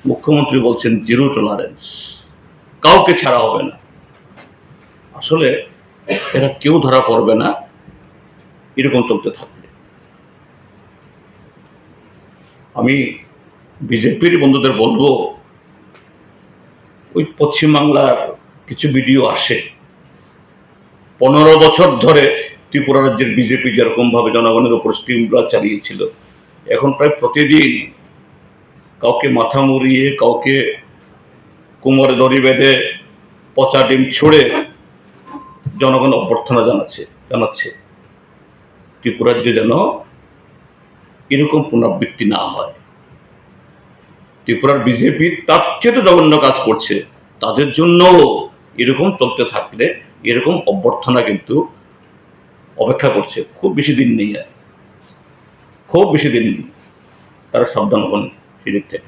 মুখ্যমন্ত্রী বলছেন zero tolerance, কাউকে ছাড়া হবে না। আসলে এরা কেউ ধরা পড়বে না এরকম চলতে থাকবে। আমি বিজেপির বন্ধুদের বলবো, ওই পশ্চিমবাংলার কিছু ভিডিও আসে, 15 বছর ধরে ত্রিপুরা রাজ্যের বিজেপি যেরকমভাবে জনগণের উপর স্টিমগুলো চালিয়েছিল, এখন প্রায় প্রতিদিন কাউকে মাথা মুড়িয়ে, কাউকে কোমরে দড়ি বেঁধে, পচা ডিম ছুঁড়ে জনগণ অভ্যর্থনা জানাচ্ছে। ত্রিপুরা রাজ্যে যেন এরকম পুনরাবৃত্তি না হয়। ত্রিপুরার বিজেপি তার চেয়ে জঘন্য কাজ করছে, তাদের জন্য এরকম চলতে থাকলে এরকম অভ্যর্থনা কিন্তু অপেক্ষা করছে। খুব বেশি দিন নেই, খুব বেশি দিন নেই। তারা সাবধান হন সেদিক থেকে।